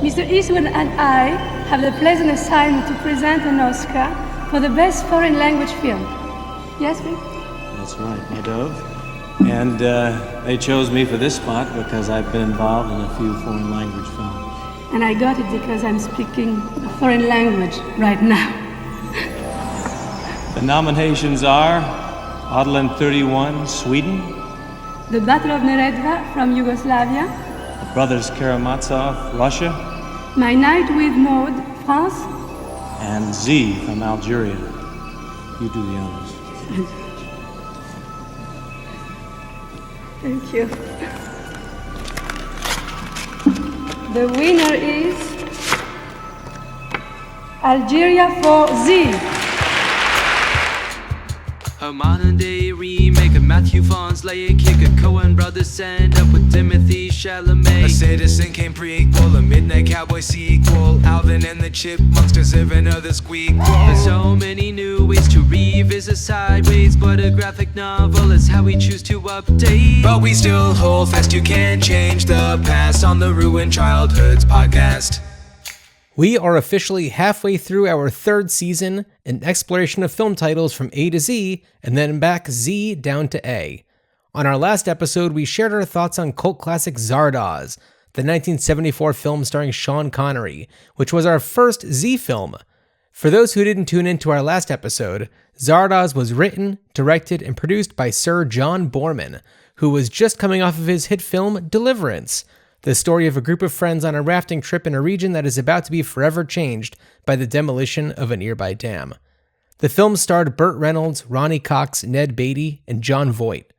Mr. Eastwood and I have the pleasant assignment to present an Oscar for the best foreign language film. Yes, Vic? That's right, my dove. And they chose me for this spot because I've been involved in a few foreign language films. And I got it because I'm speaking a foreign language right now. The nominations are Odland 31, Sweden. The Battle of Neretva from Yugoslavia. The Brothers Karamazov, Russia. My Night with Maud, France. And Z from Algeria. You do the honors. Thank you. The winner is Algeria for Z. A modern day remake of Matthew Vaughn's Lay a Kick. A Coen brothers stand up with Timothy Chalamet. A Citizen Kane prequel, a Midnight Cowboy sequel. Alvin and the Chipmunks deserve another squeakquel. There's so many new ways to revisit sideways, but a graphic novel is how we choose to update. But we still hold fast, you can't change the past on the Ruined Childhoods podcast. We are officially halfway through our third season, an exploration of film titles from A to Z, and then back Z down to A. On our last episode, we shared our thoughts on cult classic Zardoz, the 1974 film starring Sean Connery, which was our first Z film. For those who didn't tune into our last episode, Zardoz was written, directed, and produced by Sir John Boorman, who was just coming off of his hit film Deliverance, the story of a group of friends on a rafting trip in a region that is about to be forever changed by the demolition of a nearby dam. The film starred Burt Reynolds, Ronnie Cox, Ned Beatty, and Jon Voight.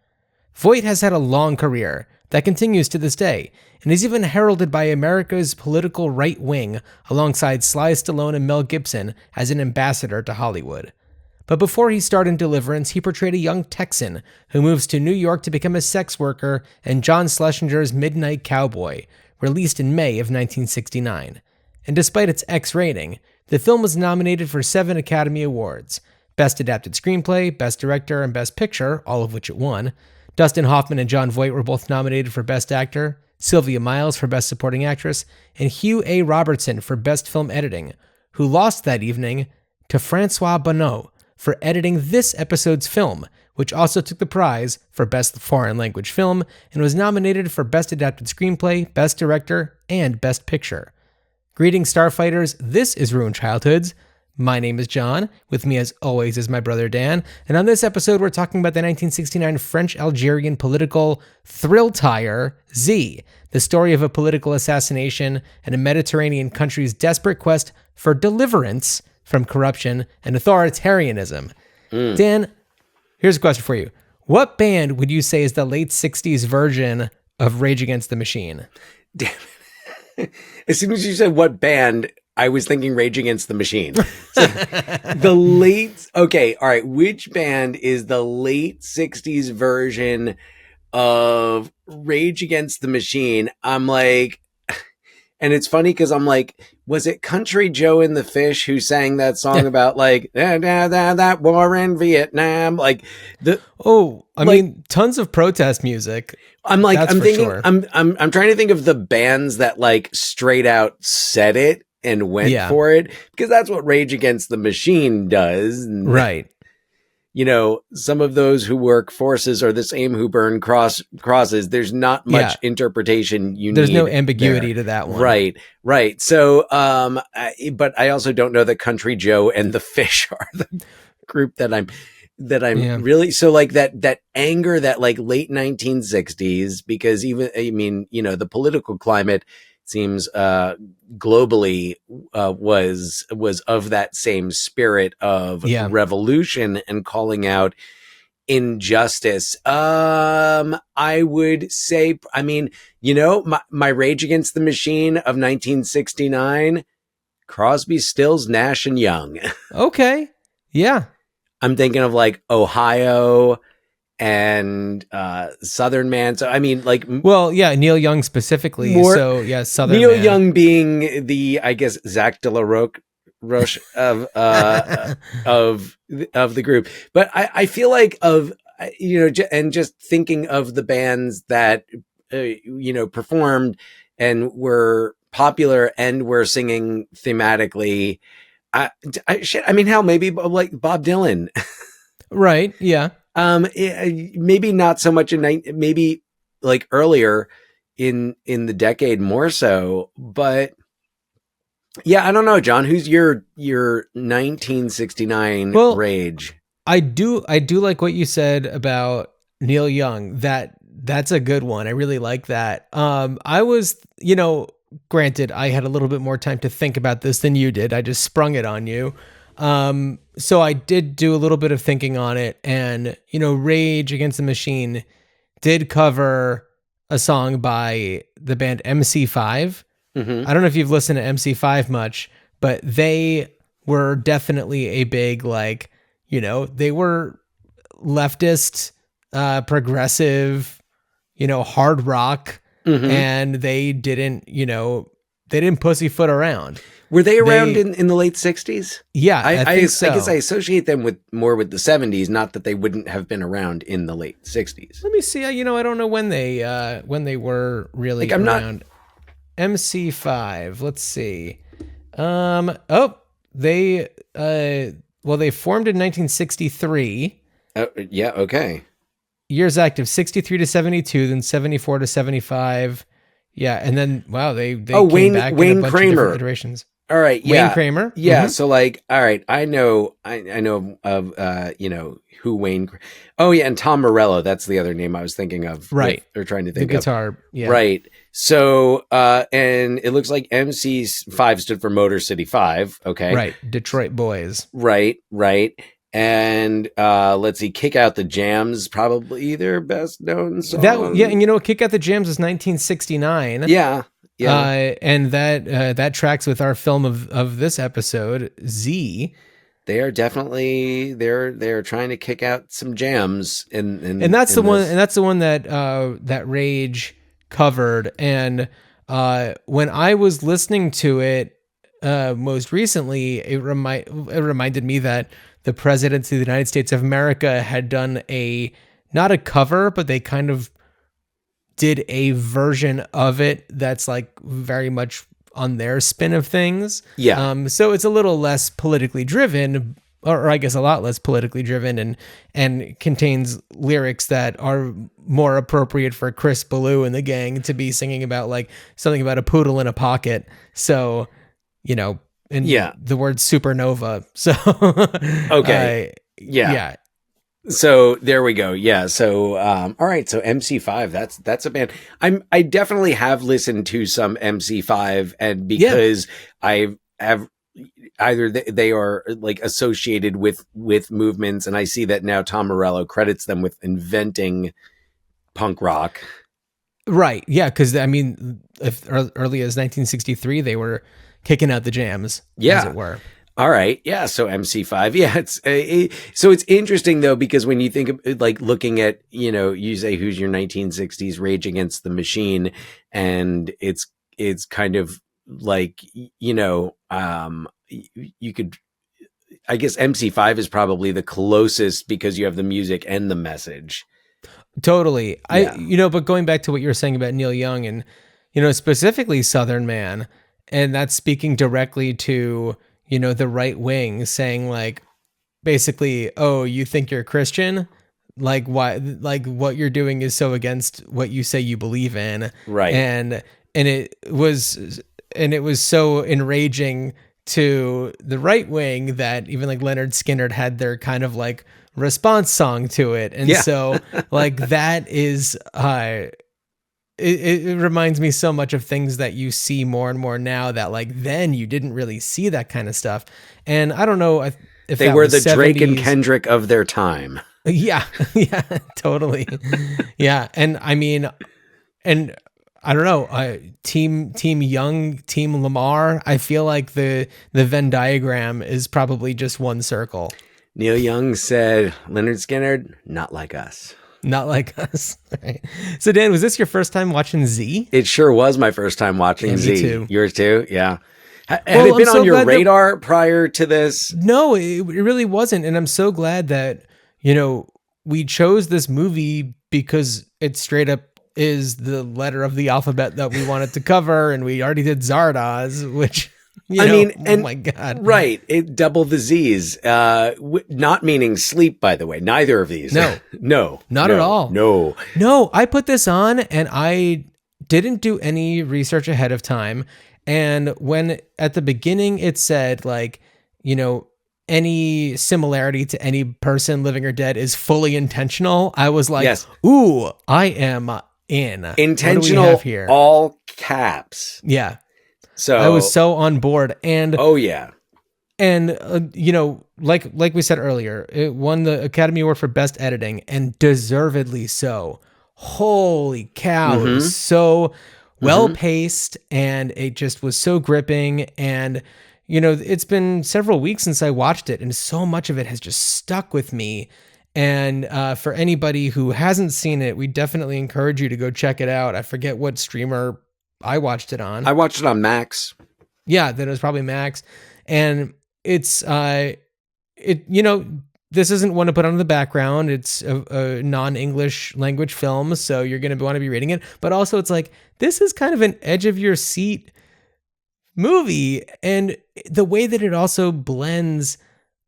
Voight has had a long career that continues to this day, and is even heralded by America's political right wing alongside Sly Stallone and Mel Gibson as an ambassador to Hollywood. But before he starred in Deliverance, he portrayed a young Texan who moves to New York to become a sex worker in John Schlesinger's Midnight Cowboy, released in May of 1969. And despite its X rating, the film was nominated for 7 Academy Awards: Best Adapted Screenplay, Best Director, and Best Picture, all of which it won. Dustin Hoffman and Jon Voight were both nominated for Best Actor, Sylvia Miles for Best Supporting Actress, and Hugh A. Robertson for Best Film Editing, who lost that evening to Francois Bonneau for editing this episode's film, which also took the prize for Best Foreign Language Film and was nominated for Best Adapted Screenplay, Best Director, and Best Picture. Greetings, Starfighters. This is Ruined Childhoods. My name is John. With me, as always, is my brother Dan. And on this episode, we're talking about the 1969 French-Algerian political thrill tire, Z, the story of a political assassination and a Mediterranean country's desperate quest for deliverance from corruption and authoritarianism. Dan, here's a question for you. What band would you say is the late 60s version of Rage Against the Machine? Damn it. As soon as you said what band, I was thinking Rage Against the Machine. So okay, all right. Which band is the late 60s version of Rage Against the Machine? I'm like, and it's funny because I'm like, was it Country Joe and the Fish who sang that song about like that war in Vietnam? Like I mean, tons of protest music. I'm like, I'm thinking, sure. I'm trying to think of the bands that like straight out said it and went for it, because that's what Rage Against the Machine does. And, right. You know, some of those who work forces are the same who burn crosses. There's not much interpretation There's no ambiguity to that one. Right. So, but I also don't know that Country Joe and the Fish are the group that I'm really, so like that anger, that like late 1960s, because even, I mean, you know, the political climate seems globally was of that same spirit of revolution and calling out injustice. I would say, I mean, you know, my Rage Against the Machine of 1969, Crosby, Stills, Nash and Young. Okay. Yeah. I'm thinking of like Ohio and Southern Man. So I mean, like, well, yeah, Neil Young specifically. Southern Neil Man. Young being the, I guess, Zach De La Roche of the group. But I feel like and just thinking of the bands that performed and were popular and were singing thematically. I mean, hell, maybe like Bob Dylan. Right. Yeah. Maybe not so much maybe like earlier in the decade more so, but yeah, I don't know, John, who's your 1969 rage? I do like what you said about Neil Young. That's a good one. I really like that. I was, granted, I had a little bit more time to think about this than you did. I just sprung it on you. So I did do a little bit of thinking on it, and, Rage Against the Machine did cover a song by the band MC5. Mm-hmm. I don't know if you've listened to MC5 much, but they were definitely a big, like, they were leftist, progressive, hard rock, mm-hmm. and they didn't pussyfoot around. Were they around in the late 60s? Yeah, I think so. I guess I associate them with the 70s, not that they wouldn't have been around in the late 60s. Let me see. I don't know when they were really like, around. MC5. Let's see. They formed in 1963. Yeah. Okay. Years active 63 to 72, then 74 to 75. Yeah, and then they came back in a bunch of different iterations. All right, yeah. Wayne Kramer? Yeah, mm-hmm. So like, all right, I know of who Wayne. Oh yeah, and Tom Morello, that's the other name I was thinking of. Right. Or trying to think the guitar, yeah. Right. So and it looks like MC5 stood for Motor City 5, okay? Right. Detroit Boys. Right. And let's see, Kick Out the Jams, probably their best known song. And Kick Out the Jams is 1969. Yeah. And that tracks with our film of this episode, Z. They are definitely they're trying to kick out some jams and that's the one that Rage covered. And when I was listening to it most recently, it reminded me that the President of the United States of America had done not a cover, but they kind of did a version of it that's like very much on their spin of things. Yeah. So it's a little less politically driven, or I guess a lot less politically driven, and contains lyrics that are more appropriate for Chris Ballou and the gang to be singing about, like something about a poodle in a pocket. So, the word supernova. So, okay. Yeah. So there we go. Yeah. So, all right. So MC5, that's a band. I definitely have listened to some MC5, and because I have either they are like associated with movements, and I see that now Tom Morello credits them with inventing punk rock. Right. Yeah. Cause I mean, if early as 1963, they were kicking out the jams, as it were. All right. Yeah. So MC5. Yeah. So it's interesting though, because when you think of like looking at, you say who's your 1960s Rage Against the Machine, and it's kind of like, you could, I guess MC5 is probably the closest because you have the music and the message. Totally. Yeah. But going back to what you were saying about Neil Young and, specifically Southern Man, and that's speaking directly to, the right wing, saying like, basically, oh, you think you're a Christian? Like why? Like what you're doing is so against what you say you believe in, right? And it was so enraging to the right wing that even like Leonard Skinner had their kind of like response song to it, and so like that is It reminds me so much of things that you see more and more now that like then you didn't really see that kind of stuff. And I don't know if they were the 70s. Drake and Kendrick of their time. Yeah, totally. Yeah. And I mean, and I don't know, Team Young, Team Lamar, I feel like the Venn diagram is probably just one circle. Neil Young said, Leonard Skinner, not like us. Not like us. Right. So Dan, was this your first time watching Z? It sure was my first time watching Z. Me too. Yours too? Yeah. Had it been on your radar prior to this? No, it really wasn't. And I'm so glad that, we chose this movie because it straight up is the letter of the alphabet that we wanted to cover, and we already did Zardoz, which oh my God. Right. It double the Z's, not meaning sleep, by the way, neither of these. No, not at all. No, I put this on and I didn't do any research ahead of time. And when at the beginning it said like, any similarity to any person living or dead is fully intentional, I was like, yes. Ooh, I am in. Intentional, what do we have here? All caps. Yeah. So I was so on board. And oh yeah. And like we said earlier, it won the Academy Award for Best Editing, and deservedly so. Holy cow. It was so well paced, and it just was so gripping. And it's been several weeks since I watched it, and so much of it has just stuck with me. And for anybody who hasn't seen it, we definitely encourage you to go check it out. I forget what streamer I watched it on. I watched it on Max. Yeah, then it was probably Max. And it's this isn't one to put on the background. It's a non-English language film, so you're going to want to be reading it. But also, it's like, this is kind of an edge of your seat movie, and the way that it also blends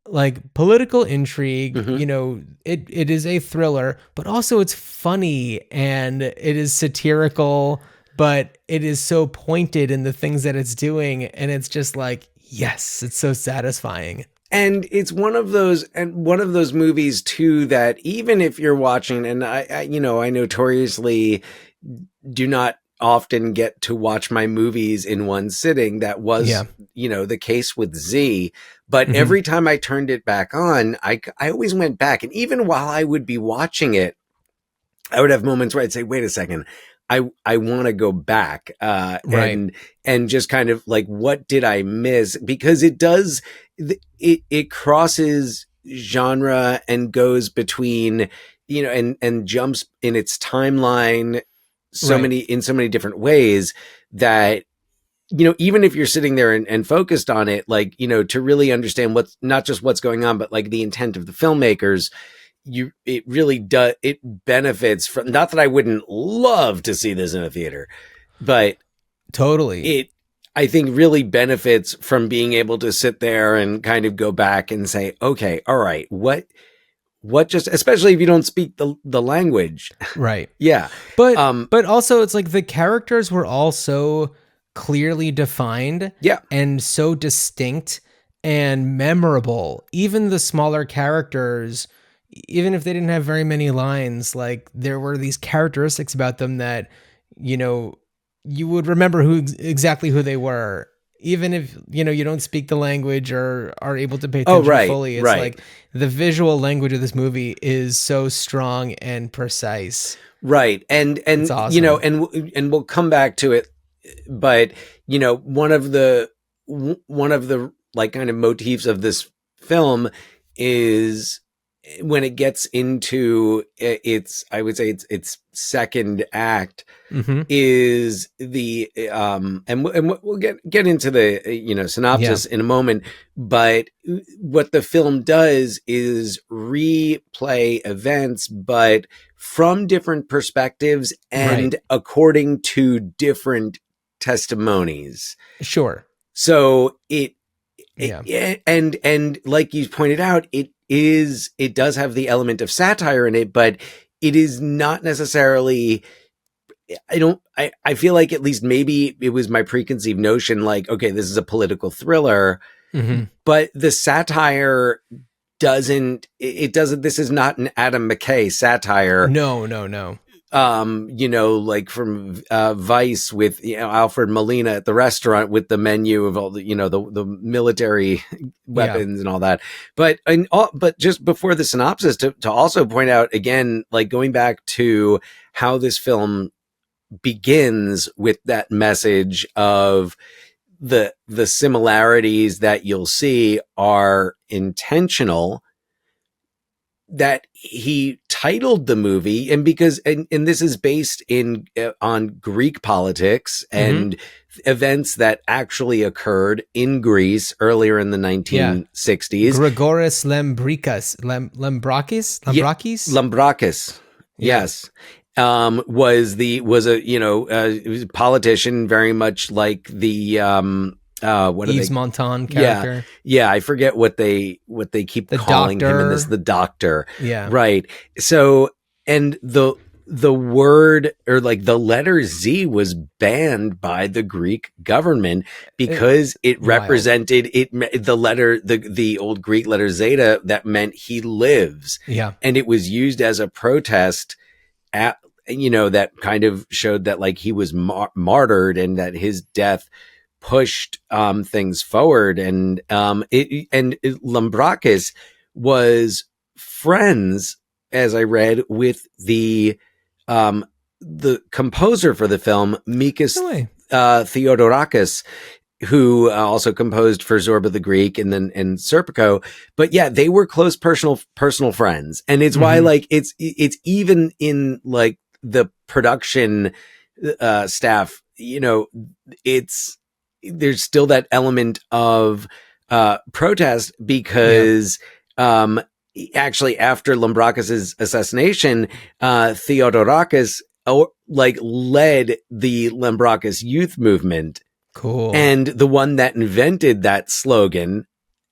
like political intrigue, it is a thriller, but also it's funny and it is satirical, but it is so pointed in the things that it's doing, and it's just like, yes, it's so satisfying. And it's one of those movies too that even if you're watching, and I notoriously do not often get to watch my movies in one sitting. That was, the case with Z. But every time I turned it back on, I always went back. And even while I would be watching it, I would have moments where I'd say, wait a second, I want to go back, and just kind of like, what did I miss? Because it does, it crosses genre and goes between, and jumps in its timeline in so many different ways that, even if you're sitting there and focused on it, like, to really understand what's not just what's going on, but like the intent of the filmmakers, it really does, it benefits from, not that I wouldn't love to see this in a theater, but totally, I think really benefits from being able to sit there and kind of go back and say, okay, all right, what just, especially if you don't speak the language. Right. Yeah. But also it's like the characters were all so clearly defined, and so distinct and memorable. Even the smaller characters, even if they didn't have very many lines, like there were these characteristics about them that, you would remember exactly who they were, even if, you don't speak the language or are able to pay attention fully. It's like the visual language of this movie is so strong and precise. Right. And it's awesome. And we'll come back to it, but one of the like kind of motifs of this film is when it gets into I would say its second act, is the and we'll get into the synopsis in a moment, but what the film does is replay events, but from different perspectives and according to different testimonies. Sure. So and like you pointed out, it does have the element of satire in it, but it is not necessarily, I feel like, at least maybe it was my preconceived notion, like, okay, this is a political thriller, but the satire this is not an Adam McKay satire. No. Like from Vice with Alfred Molina at the restaurant with the menu of all the the military weapons and all that. But just before the synopsis, to also point out again, like going back to how this film begins with that message of the similarities that you'll see are intentional, that he titled the movie, and because and this is based on Greek politics and events that actually occurred in Greece earlier in the 1960s. Grigoris Lambrakis. Yes. was a politician, very much like the what Yves Montand character. Yeah, I forget what they keep calling him in this. The doctor. Yeah. Right. So, and the word, or like the letter Z, was banned by the Greek government because it represented the old Greek letter zeta that meant he lives. Yeah. And it was used as a protest at, that kind of showed that like he was martyred, and that his death pushed things forward. And Lambrakis was friends, as I read, with the composer for the film, Mikis Theodorakis, who also composed for Zorba the Greek and Serpico. But yeah, they were close personal friends, and it's why like it's even in like the production staff, there's still that element of protest, because actually after Lambrakis' assassination, Theodorakis led the Lambrakis youth movement. Cool. And the one that invented that slogan,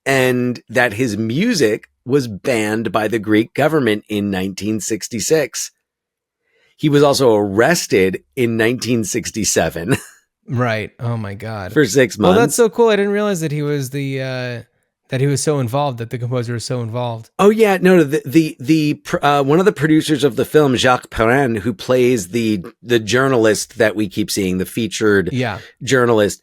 and that his music was banned by the Greek government in 1966. He was also arrested in 1967. Right. Oh my God. For 6 months. Well, that's so cool. I didn't realize that he was that he was so involved, that the composer was so involved. Oh yeah, no, the one of the producers of the film, Jacques Perrin, who plays the journalist that we keep seeing, the featured journalist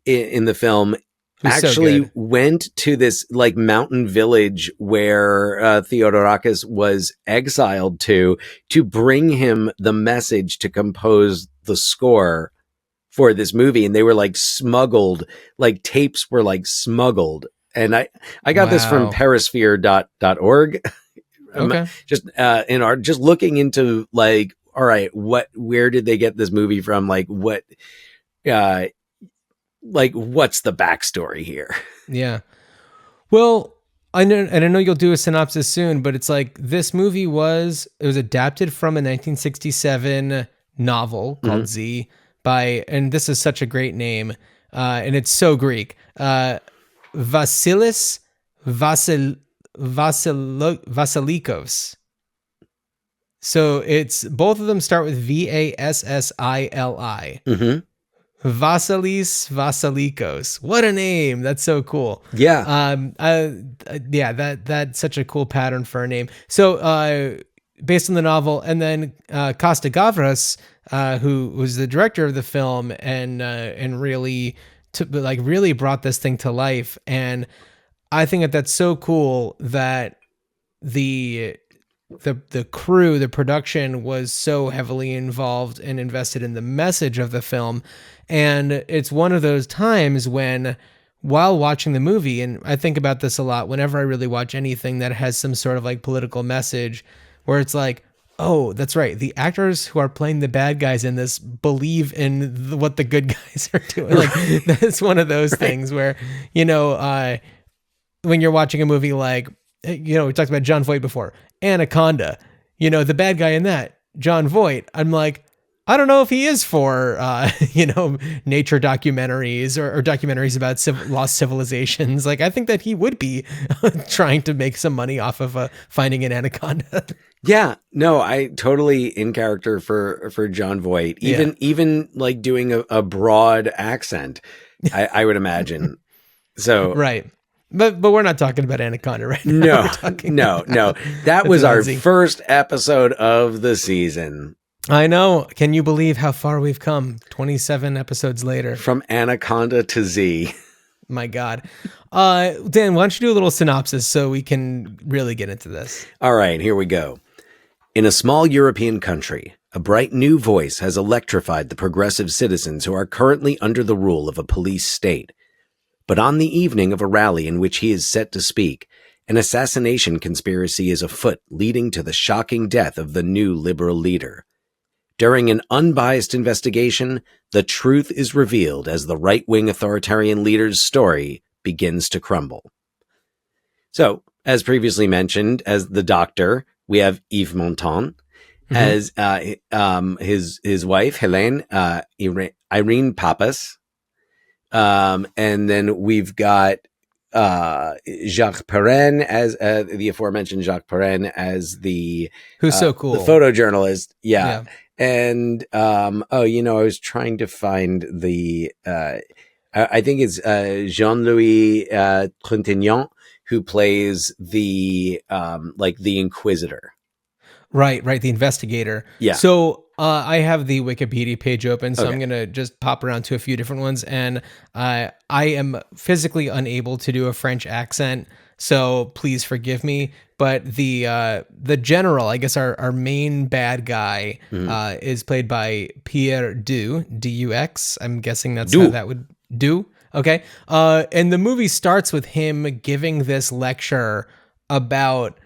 in the film, actually went to this like mountain village where Theodorakis was exiled to bring him the message to compose the score for this movie. And they were like smuggled, like tapes were like smuggled. And I got this from perisphere.org. Okay. Just looking into like, all right, where did they get this movie from? Like what's the backstory here? Yeah. Well, I know you'll do a synopsis soon, but it's like this movie was adapted from a 1967 novel called Z and this is such a great name, and it's so Greek. Vasilis Vasilikos. So it's both of them start with Vassili. Vasilis Vasilikos. What a name. That's so cool. Yeah. That's such a cool pattern for a name. So based on the novel, and then costa-garvas, who was the director of the film and really really brought this thing to life. And I think that's so cool that the crew, the production was so heavily involved and invested in the message of the film. And it's one of those times when, while watching the movie, and I think about this a lot whenever I really watch anything that has some sort of like political message, where it's like, oh, that's right, the actors who are playing the bad guys in this believe in what the good guys are doing. Like that's one of those things where, when you're watching a movie like, we talked about Jon Voight before, Anaconda, the bad guy in that, Jon Voight, I'm like, I don't know if he is for, nature documentaries or documentaries about lost civilizations. Like, I think that he would be trying to make some money off of finding an anaconda. Yeah, no, I totally in character for Jon Voight, even like doing a broad accent, I would imagine. So, right. But we're not talking about Anaconda right now. No. That was our first episode of the season. I know. Can you believe how far we've come 27 episodes later? From Anaconda to Z. My God. Dan, why don't you do a little synopsis so we can really get into this? All right, here we go. In a small European country, a bright new voice has electrified the progressive citizens who are currently under the rule of a police state. But on the evening of a rally in which he is set to speak, an assassination conspiracy is afoot, leading to the shocking death of the new liberal leader. During an unbiased investigation, the truth is revealed as the right-wing authoritarian leader's story begins to crumble. So, as previously mentioned, as the doctor, we have Yves Montand, as his wife Helene, Irene Papas, and then we've got Jacques Perrin as the aforementioned Jacques Perrin as who's so cool, the photojournalist. Yeah. And I was trying to find the I think it's Jean-Louis Trintignant who plays the Inquisitor. Right, the investigator. Yeah. So I have the Wikipedia page open, so Okay. I'm gonna just pop around to a few different ones, and I am physically unable to do a French accent, so please forgive me. But the general, I guess our main bad guy, is played by Pierre Dux. I'm guessing that's how that would do. Okay. And the movie starts with him giving this lecture about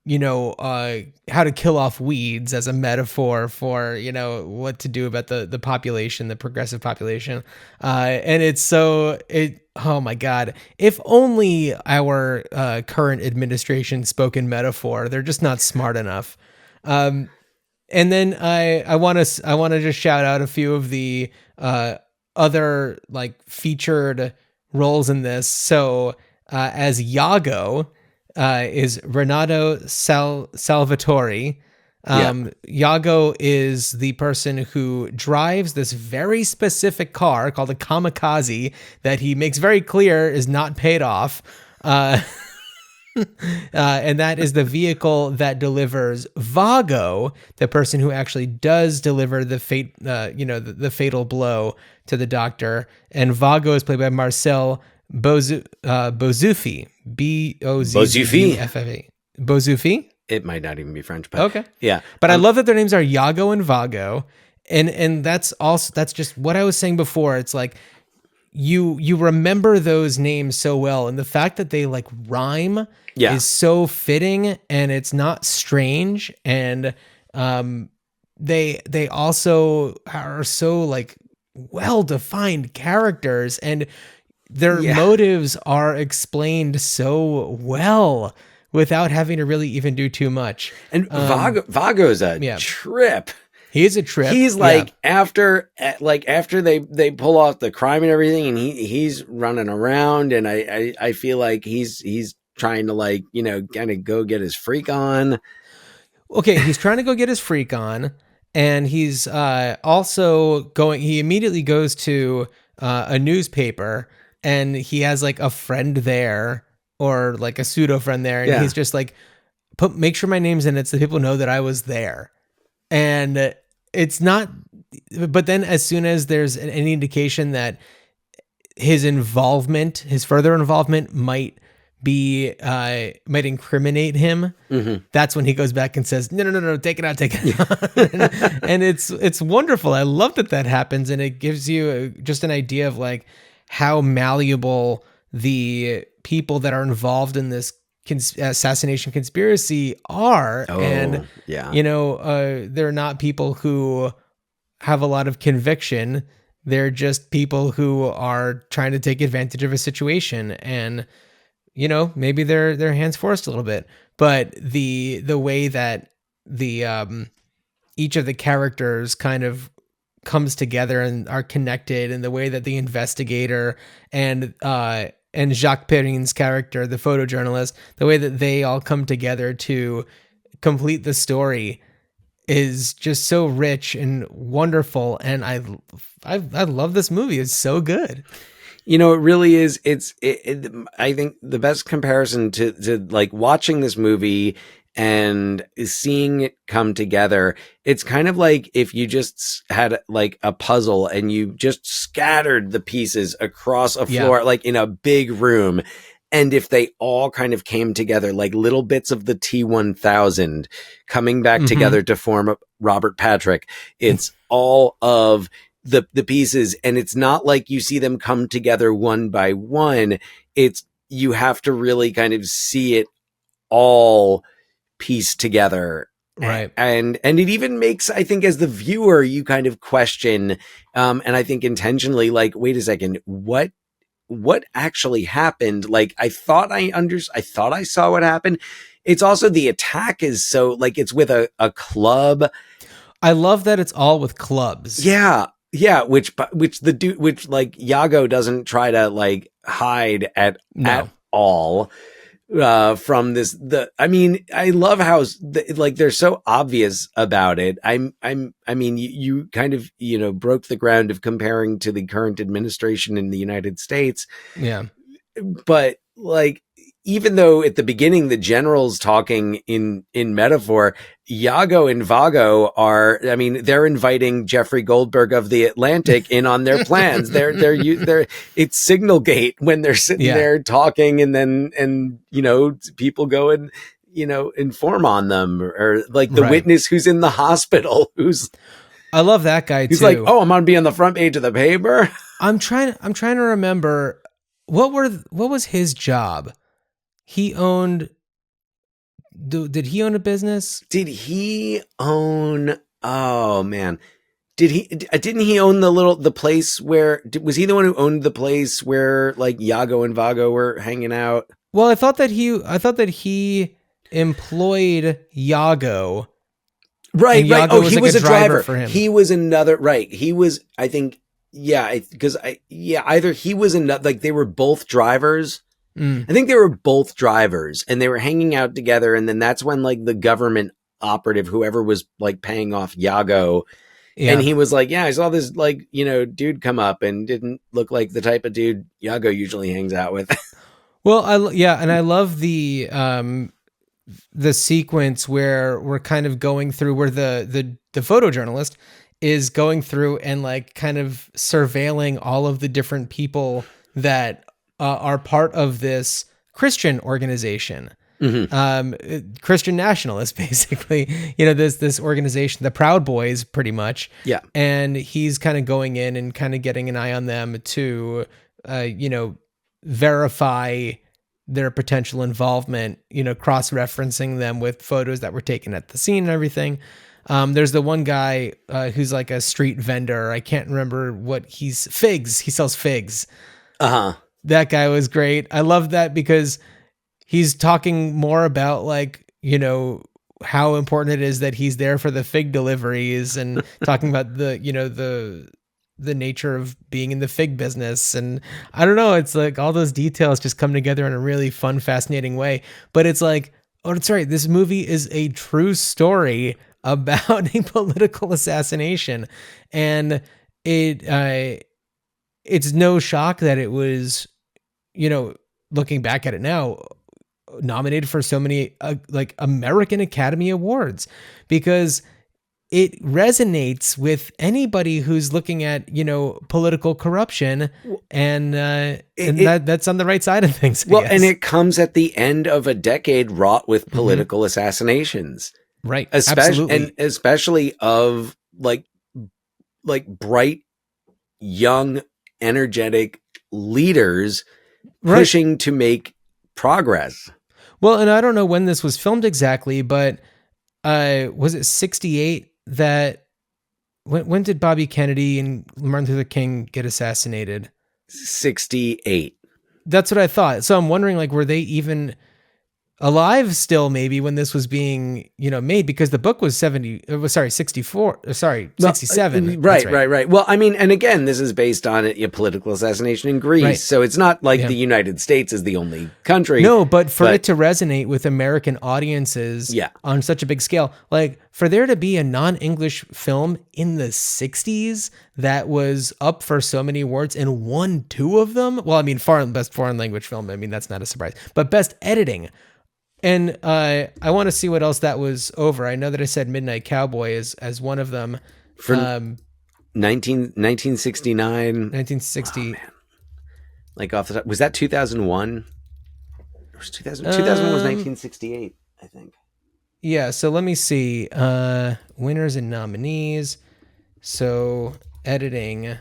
how to kill off weeds as a metaphor for, what to do about the population, the progressive population. And oh my God, if only our current administration spoke in metaphor. They're just not smart enough. And then I want to just shout out a few of the other featured roles in this. So as Iago, is Renato Salvatore. Iago is the person who drives this very specific car called a kamikaze that he makes very clear is not paid off. And that is the vehicle that delivers Vago, the person who actually does deliver the the fatal blow to the doctor. And Vago is played by Marcel Bozzufi. Bozzufi. Bozzufi? It might not even be French, but okay. Yeah. But I love that their names are Iago and Vago. And that's just what I was saying before. It's like you remember those names so well, and the fact that they rhyme is so fitting, and it's not strange, and they also are so well-defined characters, and their motives are explained so well without having to really even do too much. And Vago's a trip. He is a trip. He's after they pull off the crime and everything, and he's running around, and I feel like he's trying to kind of go get his freak on. Okay, he's trying to go get his freak on, and he's also going. He immediately goes to a newspaper, and he has a friend there, or a pseudo friend there, and he's just make sure my name's in it so people know that I was there. And it's not, but then as soon as there's any indication that his further involvement might incriminate him, that's when he goes back and says, no, take it out. and it's wonderful. I love that happens. And it gives you just an idea of how malleable the people that are involved in this assassination conspiracy are. They're not people who have a lot of conviction. They're just people who are trying to take advantage of a situation, and maybe their hands forced a little bit. But the way that the each of the characters kind of comes together and are connected, and the way that the investigator and Jacques Perrin's character, the photojournalist, the way that they all come together to complete the story is just so rich and wonderful. And I love this movie. It's so good. It really is. I think the best comparison to watching this movie and seeing it come together, it's kind of like if you just had a puzzle and you just scattered the pieces across a floor, in a big room. And if they all kind of came together, little bits of the T-1000 coming back together to form Robert Patrick, it's all of the pieces. And it's not like you see them come together one by one. You have to really kind of see it all pieced together. Right. And it even makes, I think, as the viewer, you kind of question, and I think intentionally, wait a second, what actually happened? I thought I saw what happened. it's also the attack is so like it's with a club. I love that it's all with clubs. Yeah. Which like Iago doesn't try to like hide at all. From this, I love how like they're so obvious about it. You kind of, broke the ground of comparing to the current administration in the United States. Yeah. But like, even though at the beginning, the general's talking in metaphor, Iago and Vago they're inviting Jeffrey Goldberg of the Atlantic in on their plans. It's Signal Gate when they're sitting there talking and people go and, inform on them, or like the witness who's in the hospital, I love that guy too. He's like, oh, I'm going to be on the front page of the paper. I'm trying to remember what was his job? He owned. Did he own a business? Did he own? Oh man, didn't he own the place where? Was he the one who owned the place where like Iago and Vago were hanging out? Well, I thought that he employed Iago. Right. Oh, he was a driver for him. He was another. Right. He was. I think. Yeah. Either he was another. Like they were both drivers. I think they were both drivers and they were hanging out together. And then that's when like the government operative, whoever was like paying off Iago. Yeah. And he was like, yeah, I saw this like, dude come up and didn't look like the type of dude Iago usually hangs out with. Well, and I love the sequence where we're kind of going through where the photojournalist is going through and like kind of surveilling all of the different people that are part of this Christian organization, Christian nationalists, basically, this organization, the Proud Boys, pretty much. Yeah. And he's kind of going in and kind of getting an eye on them to, verify their potential involvement, cross-referencing them with photos that were taken at the scene and everything. There's the one guy who's like a street vendor. I can't remember what figs. He sells figs. Uh-huh. That guy was great. I love that because he's talking more about like, how important it is that he's there for the fig deliveries and talking about the nature of being in the fig business. And I don't know, it's like all those details just come together in a really fun, fascinating way. But it's like, oh, that's right. This movie is a true story about a political assassination. And it's no shock that it was, looking back at it now, nominated for so many like American Academy Awards, because it resonates with anybody who's looking at, political corruption, and that's on the right side of things. Well, and it comes at the end of a decade wrought with political assassinations. Right. Absolutely. And especially of like bright, young, energetic leaders pushing to make progress. Well, and I don't know when this was filmed exactly, but was it 68 that when did Bobby Kennedy and Martin Luther King get assassinated? 68. That's what I thought. So I'm wondering, like, were they even alive still maybe when this was being, made, because the book was 67. Right. Well, I mean, and again, this is based on a political assassination in Greece. Right. So it's not like the United States is the only country. No, but for it to resonate with American audiences on such a big scale, like for there to be a non-English film in the 60s that was up for so many awards and won 2 of them. Well, I mean, best foreign language film. I mean, that's not a surprise, but best editing. And I want to see what else that was over. I know that I said Midnight Cowboy as one of them. For 1969. 1960. Oh, man. Like off the top, was that 2001? Or was 2000? 2001 was 1968, I think. Yeah, so let me see. Winners and nominees. So editing.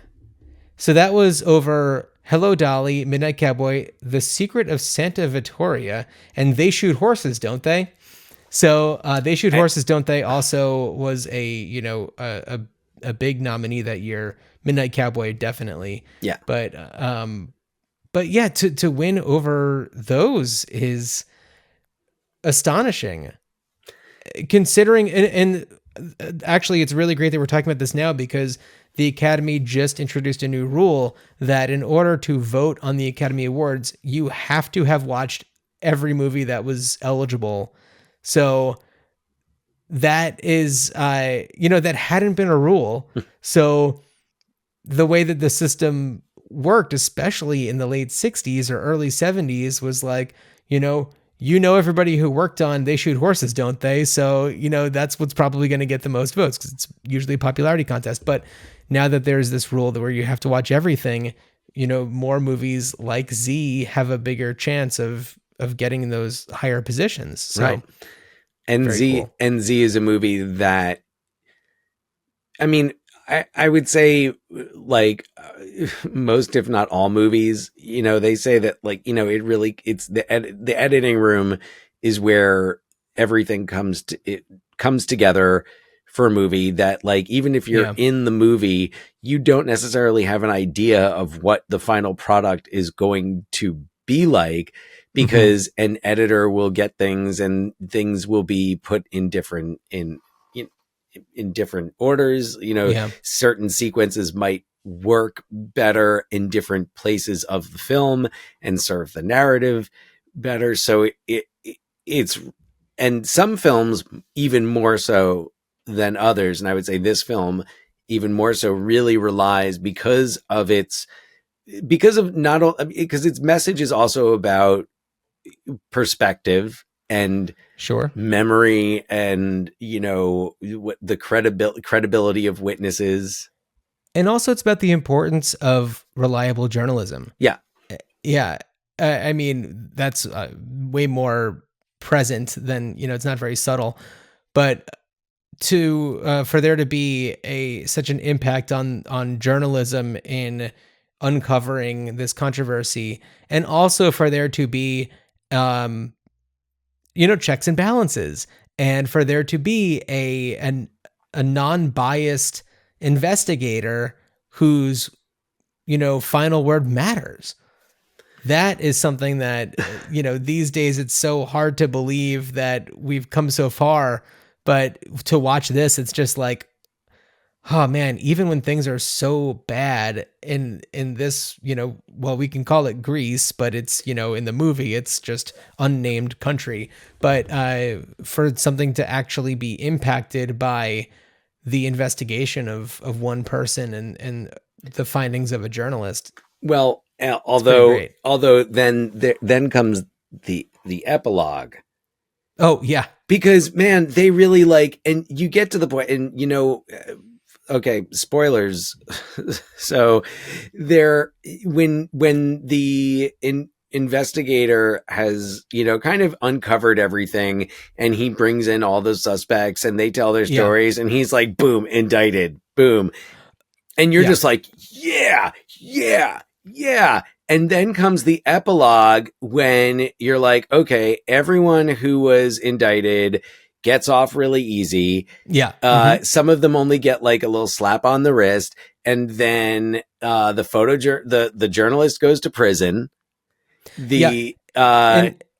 So that was over Hello Dolly, Midnight Cowboy, The Secret of Santa Vittoria, and They Shoot Horses, Don't They? So They Shoot Horses, Don't They also was a big nominee that year. Midnight Cowboy, definitely. Yeah. But yeah, to win over those is astonishing, considering, and actually it's really great that we're talking about this now, because the Academy just introduced a new rule that in order to vote on the Academy Awards, you have to have watched every movie that was eligible. So that is, that hadn't been a rule. So the way that the system worked, especially in the late 60s or early 70s, was like, everybody who worked on They Shoot Horses, don't they? So, that's what's probably going to get the most votes, because it's usually a popularity contest. But now that there's this rule where you have to watch everything, more movies like Z have a bigger chance of getting those higher positions. So, right. And Z is a movie that, I mean, I would say, like, most, if not all movies, they say that, like, it's the editing room is where everything comes together for a movie, that, like, even if you're in the movie, you don't necessarily have an idea of what the final product is going to be like, because an editor will get things, and things will be put in different orders. Certain sequences might work better in different places of the film and serve the narrative better. So it's, and some films even more so than others, and I would say this film even more so, really relies, because its message is also about perspective and memory, and what the credibility of witnesses, and also it's about the importance of reliable journalism. I mean, that's way more present than, it's not very subtle, but for there to be such an impact on journalism in uncovering this controversy, and also for there to be checks and balances, and for there to be a non-biased investigator whose final word matters. That is something that these days it's so hard to believe that we've come so far, but to watch this, it's just like, oh man, even when things are so bad in this, we can call it Greece, but it's, in the movie, it's just unnamed country. But for something to actually be impacted by the investigation of one person and the findings of a journalist. Well, although then comes the epilogue. Oh yeah. Because man, they really and you get to the point, and okay, spoilers. So when the investigator has, kind of uncovered everything, and he brings in all the suspects and they tell their stories, and he's like, boom, indicted, boom. And you're just like, yeah. And then comes the epilogue, when you're like, okay, everyone who was indicted gets off really easy. Some of them only get like a little slap on the wrist, and then the journalist goes to prison. And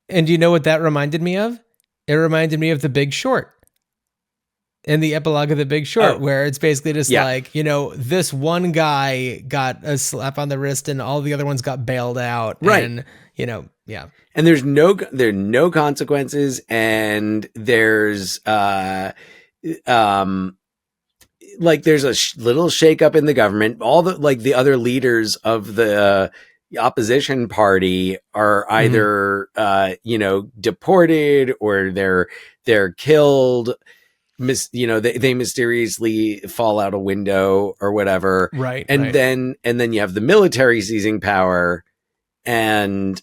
you know what that reminded me of? It reminded me of The Big Short. In the epilogue of The Big Short, where it's basically just like, this one guy got a slap on the wrist and all the other ones got bailed out. Right. And, and there are no consequences, and there's, there's a little shakeup in the government. All the other leaders of the opposition party are either, deported, or they're killed. They mysteriously fall out a window or whatever. Right. And then you have the military seizing power and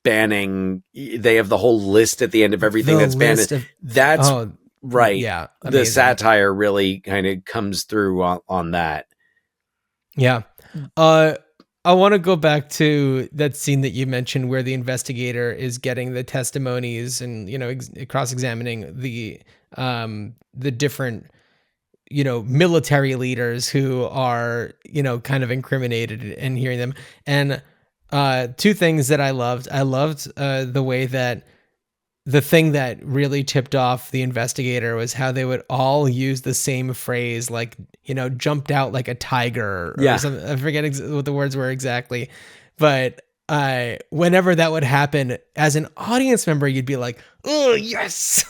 banning. They have the whole list at the end of everything that's banned. Right. Yeah. The Amazing. satire really kind of comes through on that. Yeah. I want to go back to that scene that you mentioned where the investigator is getting the testimonies and, cross-examining the different, military leaders who are, kind of incriminated, and hearing them. And two things that I loved. I loved the way that the thing that really tipped off the investigator was how they would all use the same phrase, like, jumped out like a tiger or something. I forget what the words were exactly, but whenever that would happen, as an audience member, you'd be like, "Oh yes!"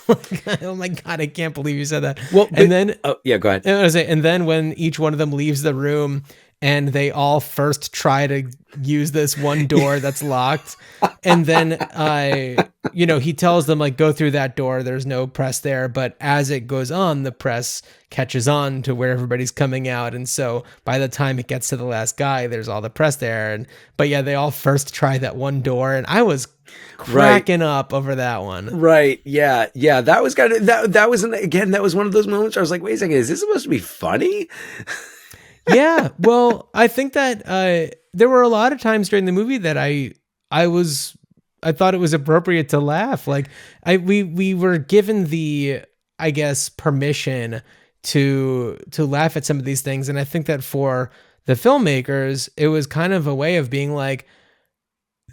Oh my god, I can't believe you said that. Well, and then go ahead. And then when each one of them leaves the room, and they all first try to use this one door that's locked, and then he tells them, like, go through that door. There's no press there, but as it goes on, the press catches on to where everybody's coming out, and so by the time it gets to the last guy, there's all the press there. But they all first try that one door, and I was cracking up over that one. Right? Yeah. That was kind of that was that was one of those moments where I was like, wait a second, is this supposed to be funny? Yeah, well, I think that there were a lot of times during the movie that I thought it was appropriate to laugh. Like we were given the, I guess, permission to laugh at some of these things, and I think that for the filmmakers, it was kind of a way of being like,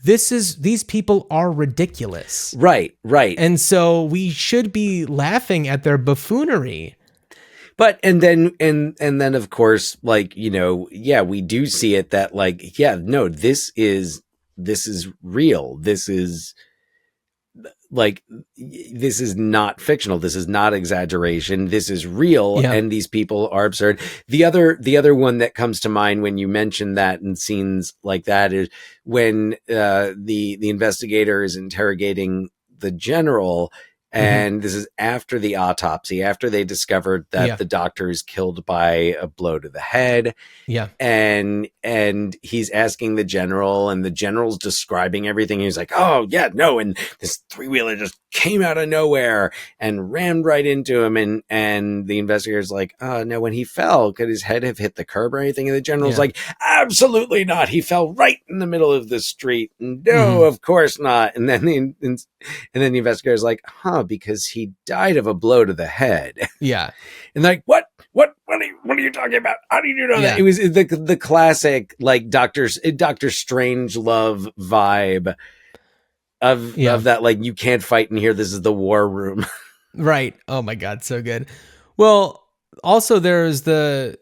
these people are ridiculous. Right. And so we should be laughing at their buffoonery. But and then of course, like, we do see it that, like, this is real. This is like, this is not fictional. This is not exaggeration. This is real. Yeah. And these people are absurd. The other one that comes to mind when you mention that in scenes like that is when the investigator is interrogating the general. And this is after the autopsy, after they discovered that the doctor is killed by a blow to the head. Yeah. And he's asking the general, and the general's describing everything. He's like, oh, yeah, no. And this three-wheeler just came out of nowhere and ran right into him. And the investigator's like, oh, no, when he fell, could his head have hit the curb or anything? And the general's like, absolutely not. He fell right in the middle of the street. No, of course not. And then the investigator's like, because he died of a blow to the head. Yeah. And like, what are you talking about? How do you know that? It was the classic, like, Doctor Strangelove vibe of that, like, you can't fight in here. This is the war room. Right. Oh my God. So good. Well, also there's the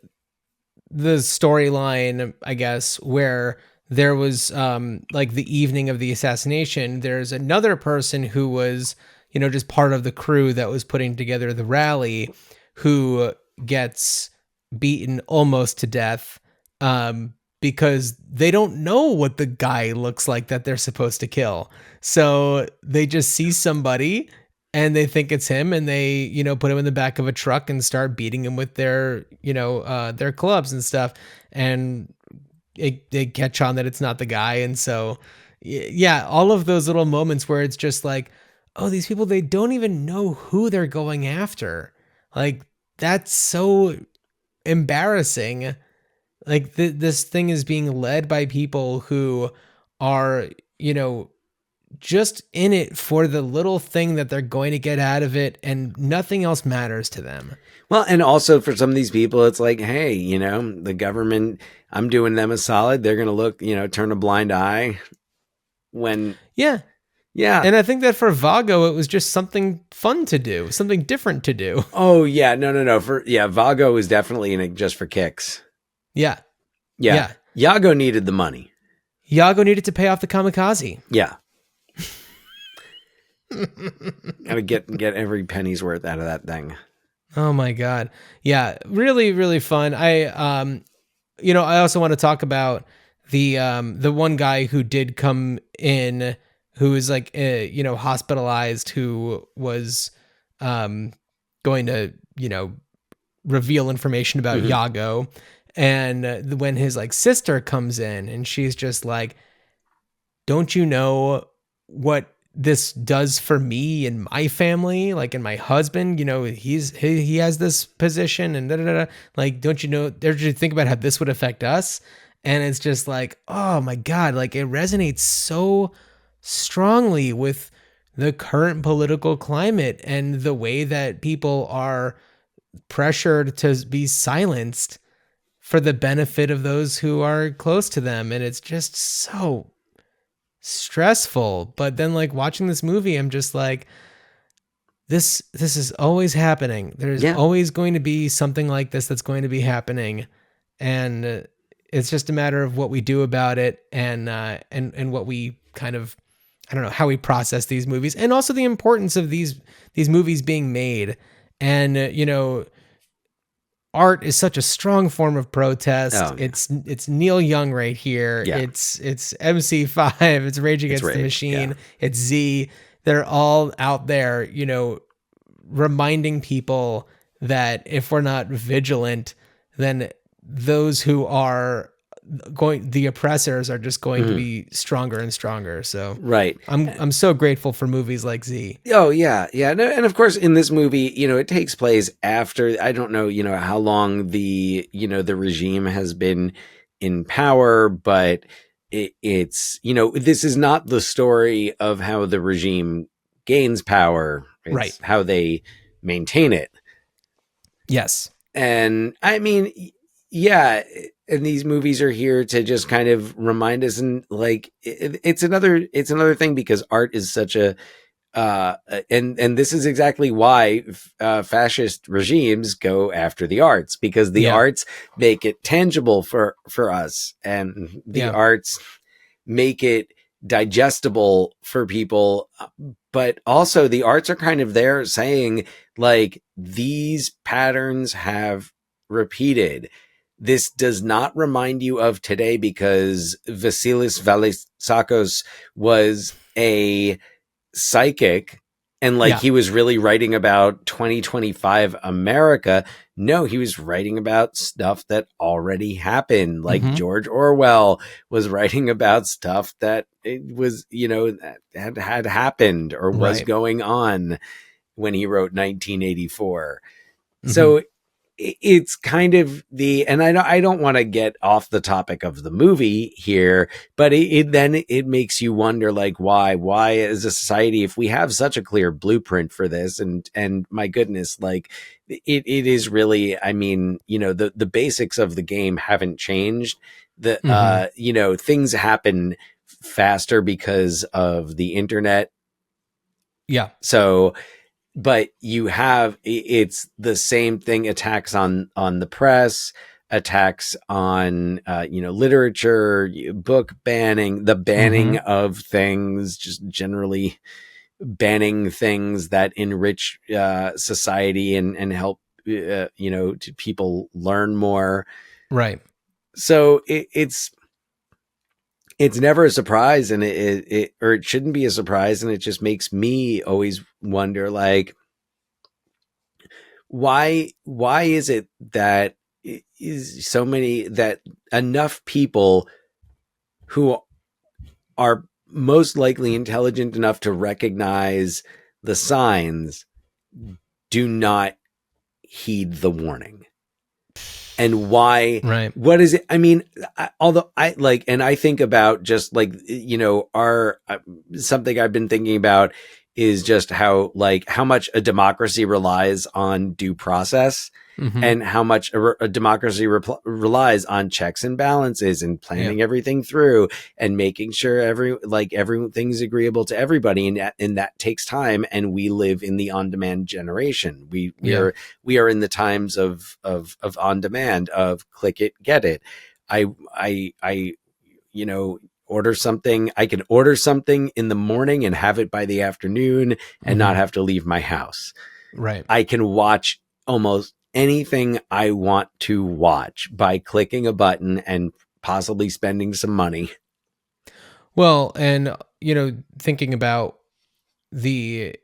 storyline, I guess, where there was, like, the evening of the assassination, there's another person who was, just part of the crew that was putting together the rally, who gets beaten almost to death, because they don't know what the guy looks like that they're supposed to kill. So they just see somebody and they think it's him, and they, put him in the back of a truck and start beating him with their, their clubs and stuff. And they catch on that it's not the guy. And so, yeah, all of those little moments where it's just like, oh, these people, they don't even know who they're going after. Like, that's so embarrassing. Like, this thing is being led by people who are, just in it for the little thing that they're going to get out of it, and nothing else matters to them. Well, and also for some of these people, it's like, hey, the government, I'm doing them a solid. They're going to look, turn a blind eye when... Yeah. And I think that for Vago, it was just something fun to do, something different to do. Oh, yeah. No. Vago was definitely in it just for kicks. Yeah. Iago needed the money. Iago needed to pay off the kamikaze. Yeah. Gotta get every penny's worth out of that thing. Oh my God. Yeah. Really, really fun. I also want to talk about the one guy who did come in, who was like, hospitalized, who was going to, reveal information about Iago. And when his, like, sister comes in, and she's just like, don't you know what this does for me and my family, like, and my husband, he has this position, and like, don't you think about how this would affect us? And it's just like, oh my God, like, it resonates so strongly with the current political climate and the way that people are pressured to be silenced for the benefit of those who are close to them. And it's just so stressful. But then like watching this movie, I'm just like, this is always happening. There's always going to be something like this that's going to be happening. And it's just a matter of what we do about it and what we kind of, I don't know, how we process these movies, and also the importance of these movies being made. And, art is such a strong form of protest. Oh, yeah. It's Neil Young right here. Yeah. It's MC5. It's Rage Against the Machine. Yeah. It's Z. They're all out there, reminding people that if we're not vigilant, then those who are the oppressors are just going to be stronger and stronger. So right. I'm so grateful for movies like Z. Oh yeah. Yeah. No, and of course in this movie, it takes place after, I don't know, how long the regime has been in power, but it's, this is not the story of how the regime gains power. It's right. how they maintain it. Yes. And I mean, yeah, and these movies are here to just kind of remind us, and like it's another thing, because art is such a and this is exactly why fascist regimes go after the arts, because the arts make it tangible for us, and the arts make it digestible for people. But also the arts are kind of there saying, like, these patterns have repeated. This does not remind you of today, because Vasilis Valisakos was a psychic, and he was really writing about 2025 America. No, he was writing about stuff that already happened. Like George Orwell was writing about stuff that it was, that had happened or was going on when he wrote 1984. So it's kind of and I don't want to get off the topic of the movie here, but it makes you wonder, like, why as a society, if we have such a clear blueprint for this, and my goodness, like it is really, I mean, the basics of the game haven't changed. Things happen faster because of the internet. Yeah. So, but it's the same thing, attacks on the press, attacks on, literature, book banning, the banning of things, just generally banning things that enrich society and help, to people learn more. Right. So it's never a surprise, and it shouldn't be a surprise. And it just makes me always wonder, like, why is it that is so many, that enough people who are most likely intelligent enough to recognize the signs do not heed the warning? And why, what is it? I mean, although I think about just like, something I've been thinking about is just how much a democracy relies on due process, and how much a democracy relies on checks and balances and planning everything through and making sure everything's agreeable to everybody. And that takes time. And we live in the on-demand generation. We are in the times of on demand, of click it, get it. Order something. I can order something in the morning and have it by the afternoon and not have to leave my house. Right. I can watch almost anything I want to watch by clicking a button and possibly spending some money. Well, and, thinking about the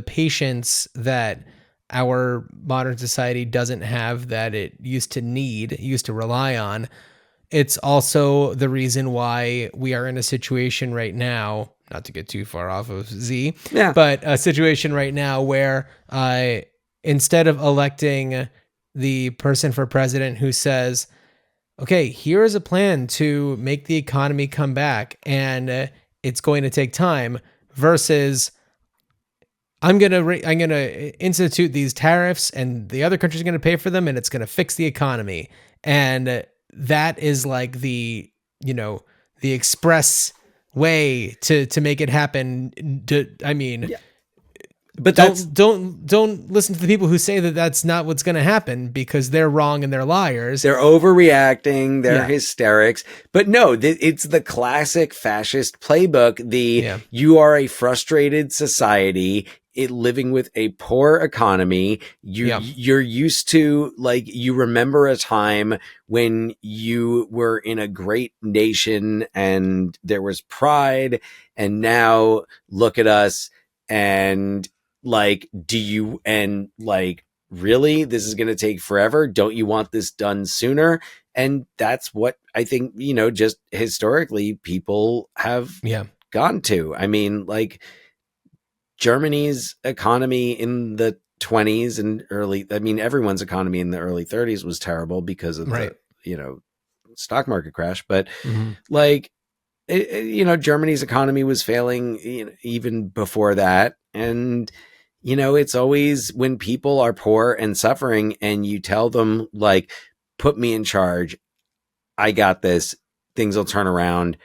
patience that our modern society doesn't have, that it used to rely on. It's also the reason why we are in a situation right now, not to get too far off of Z, but a situation right now where instead of electing the person for president who says, okay, here's a plan to make the economy come back, and it's going to take time, versus I'm going to institute these tariffs and the other country's going to pay for them, and it's going to fix the economy. And that is like the express way to make it happen. I mean, Yeah. But that's don't listen to the people who say that that's not what's going to happen, because they're wrong and they're liars. they're overreacting. They're Yeah. hysterics. But no, it's the classic fascist playbook. You are a frustrated society, living with a poor economy. You're used to, like, you remember a time when you were in a great nation and there was pride, and now look at us, and like, really, this is going to take forever? Don't you want this done sooner? And that's what I think, just historically people have gone to. I mean, like, Germany's economy in the 20s and everyone's economy in the early 30s was terrible because of the, stock market crash. But Germany's economy was failing, even before that. And, it's always when people are poor and suffering and you tell them, like, put me in charge, I got this, things will turn around,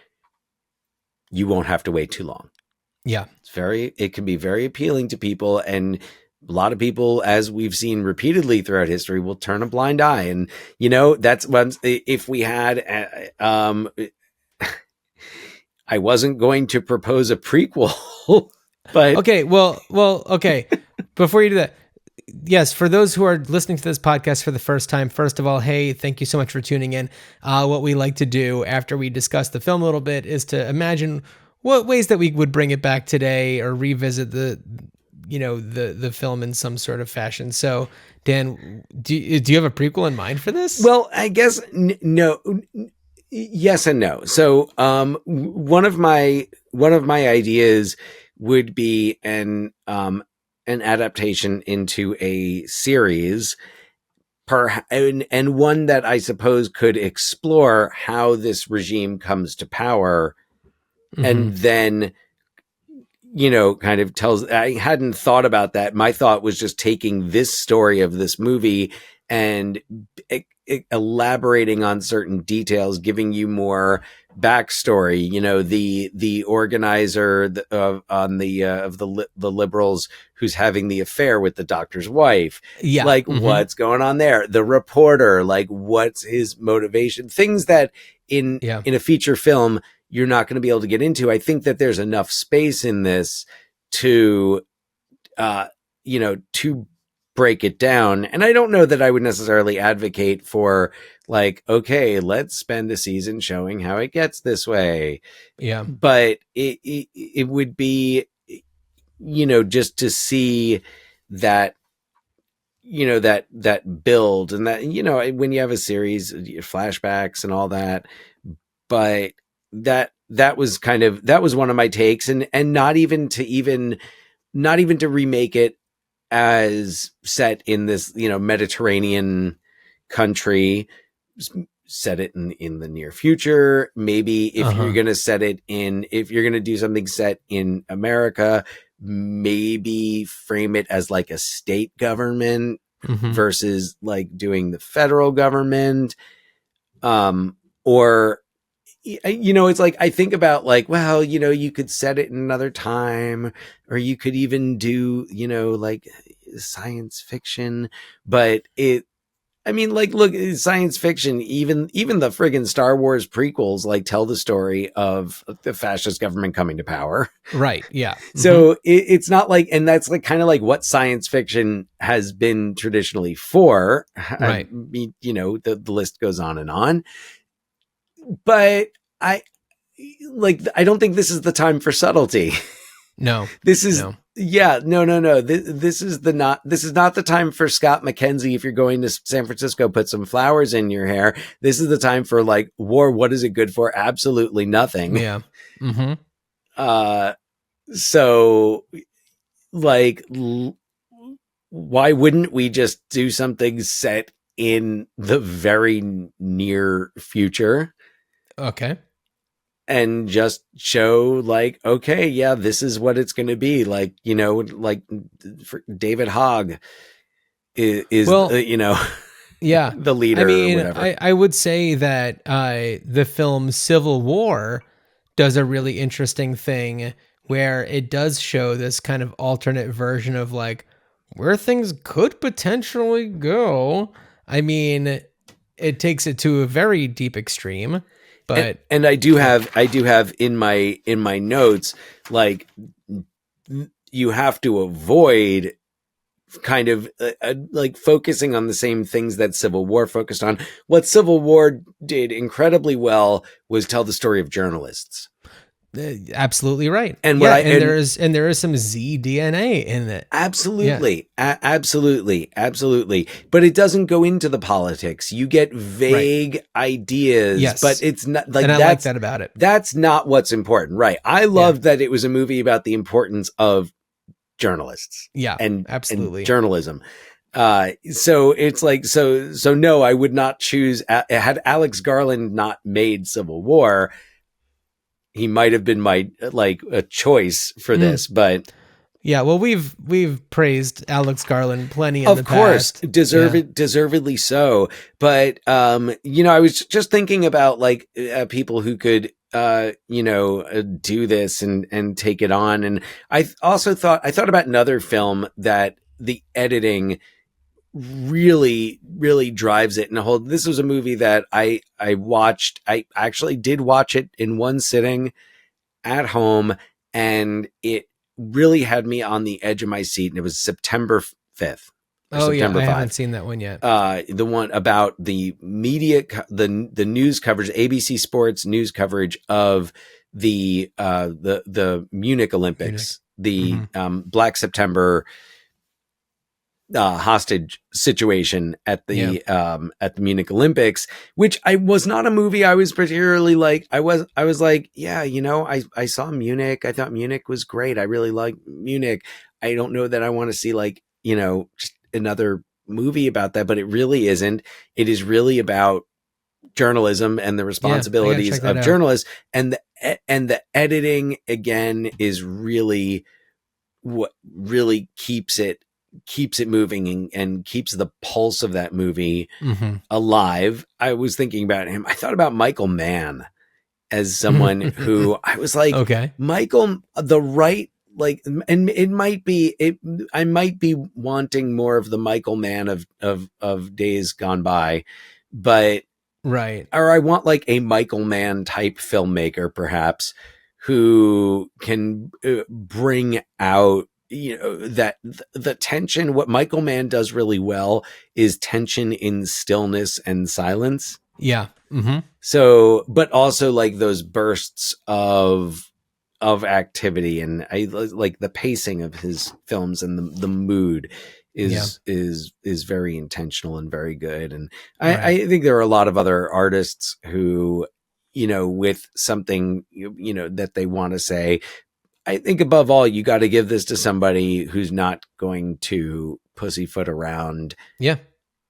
you won't have to wait too long. Yeah. It can be very appealing to people. And a lot of people, as we've seen repeatedly throughout history, will turn a blind eye. And, that's what, if we had, I wasn't going to propose a prequel, but okay. Well, okay. Before you do that, yes, for those who are listening to this podcast for the first time, first of all, hey, thank you so much for tuning in. What we like to do after we discuss the film a little bit is to imagine what ways that we would bring it back today or revisit the film in some sort of fashion. So, Dan, do you have a prequel in mind for this? Well, I guess no. Yes and no. So, one of my ideas would be an adaptation into a series, and one that I suppose could explore how this regime comes to power, and then, kind of tells. I hadn't thought about that. My thought was just taking this story of this movie and elaborating on certain details, giving you more backstory. The organizer of the liberals who's having the affair with the doctor's wife. Yeah. Like, what's going on there? The reporter, like, what's his motivation? Things that in a feature film you're not going to be able to get into. I think that there's enough space in this to break it down. And I don't know that I would necessarily advocate for, like, okay, let's spend a season showing how it gets this way. Yeah. But it would be, just to see that, that build, and that, when you have a series, flashbacks and all that. But that was one of my takes, and not even to remake it as set in this, Mediterranean country, set it in the near future. Maybe if you're going to do something set in America, maybe frame it as like a state government versus like doing the federal government. Or, it's like, I think about, like, well, you could set it in another time, or you could even do, like, science fiction. But look, science fiction, even the friggin' Star Wars prequels, like, tell the story of the fascist government coming to power. Right. Yeah. So it's not like, and that's like kind of like what science fiction has been traditionally for. Right. The list goes on and on. But I don't think this is the time for subtlety. No. This is no. This is not the time for Scott McKenzie. If you're going to San Francisco, put some flowers in your hair. This is the time for, like, war. What is it good for? Absolutely nothing. Yeah. So, like, why wouldn't we just do something set in the very near future? Okay. And just show, like, okay, yeah, this is what it's going to be. Like, like David Hogg is well, yeah, the leader. I mean, or whatever. I would say that the film Civil War does a really interesting thing where it does show this kind of alternate version of like where things could potentially go. I mean, it takes it to a very deep extreme, but and I do have in my notes, like, you have to avoid kind of like focusing on the same things that Civil War focused on. What Civil War did incredibly well was tell the story of journalists. Absolutely right. And yeah, there is some Z DNA in it. Absolutely. Yeah. Absolutely. But it doesn't go into the politics. You get vague ideas, yes. But it's not like, and I like that about it. That's not what's important. Right. I loved that it was a movie about the importance of journalists. Yeah, and absolutely. And journalism. So it's like, so no, I would not choose, had Alex Garland not made Civil War, he might have been my, like, a choice for this, but yeah, well, we've praised Alex Garland plenty in of the course, past. Deservedly so. But, I was just thinking about like people who could, do this and take it on. And I also thought about another film that the editing really, really drives it. And this was a movie that I watched. I actually did watch it in one sitting at home, and it really had me on the edge of my seat. And it was September 5th. Oh September yeah, I 5th. haven't seen that one yet. The one about the media, the news coverage, ABC Sports news coverage of the Munich Olympics, the Black September hostage situation at the Munich Olympics, which was not a movie I was particularly like. I was like, yeah, I saw Munich. I thought Munich was great. I really like Munich. I don't know that I want to see like, just another movie about that, but it really isn't. It is really about journalism and the responsibilities of journalists, and the editing again is really what really keeps it moving and keeps the pulse of that movie alive. I was thinking about him. I thought about Michael Mann as someone who I was like, okay, Michael, the right, like, and it might be, I might be wanting more of the Michael Mann of days gone by, but right. Or I want like a Michael Mann type filmmaker, perhaps, who can bring out, that the tension. What Michael Mann does really well is tension in stillness and silence. Yeah. Mm-hmm. So, but also like those bursts of activity, and I like the pacing of his films, and the mood is very intentional and very good. And I think there are a lot of other artists who, with something, that they want to say. I think above all, you got to give this to somebody who's not going to pussyfoot around. Yeah.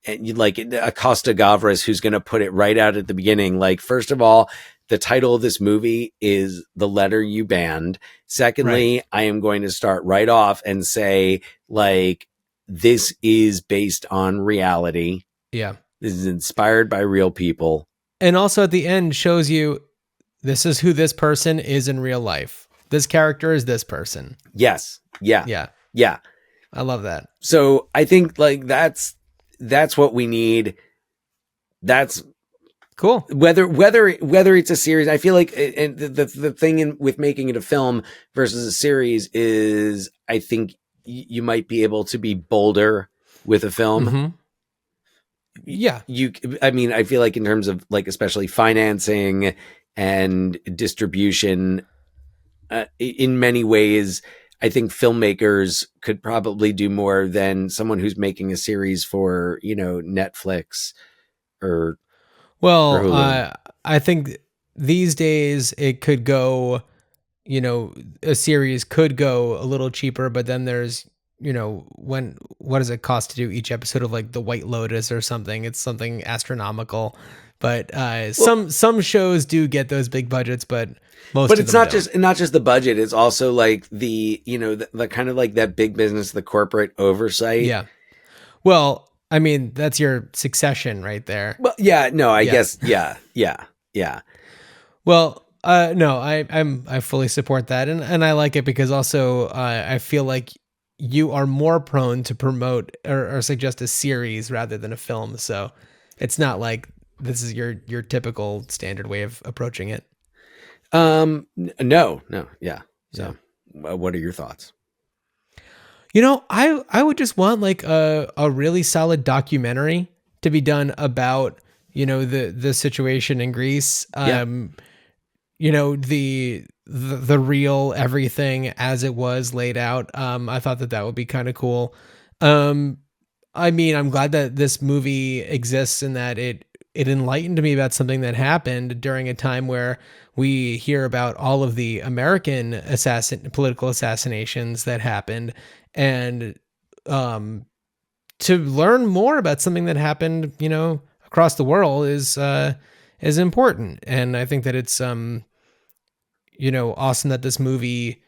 And you like a costa-garvas who's going to put it right out at the beginning. Like, first of all, the title of this movie is The Letter You Banned. Secondly, I am going to start right off and say, like, this is based on reality. Yeah. This is inspired by real people. And also at the end shows you this is who this person is in real life. This character is this person. Yes. Yeah. Yeah. Yeah. I love that. So I think like that's what we need. That's cool. Whether it's a series, I feel like, and the thing with making it a film versus a series is, I think you might be able to be bolder with a film. Mm-hmm. Yeah. I mean, I feel like in terms of like, especially financing and distribution, in many ways, I think filmmakers could probably do more than someone who's making a series for, Netflix or. Well, I think these days it could go, a series could go a little cheaper, but then there's, what does it cost to do each episode of like The White Lotus or something? It's something astronomical. But some shows do get those big budgets, but most. But it's not just the budget. It's also like the the kind of like that big business, the corporate oversight. Yeah. Well, I mean, that's your Succession right there. Well, yeah. No, I guess. Yeah. Well, No, I fully support that, and I like it because also I feel like you are more prone to promote or suggest a series rather than a film. So it's not like this is your typical standard way of approaching it. No, yeah. So, what are your thoughts? I would just want like a really solid documentary to be done about the situation in Greece. The real everything as it was laid out. I thought that would be kind of cool. I mean, I'm glad that this movie exists and that it enlightened me about something that happened during a time where we hear about all of the American political assassinations that happened, and to learn more about something that happened, across the world is important. And I think that it's awesome that this movie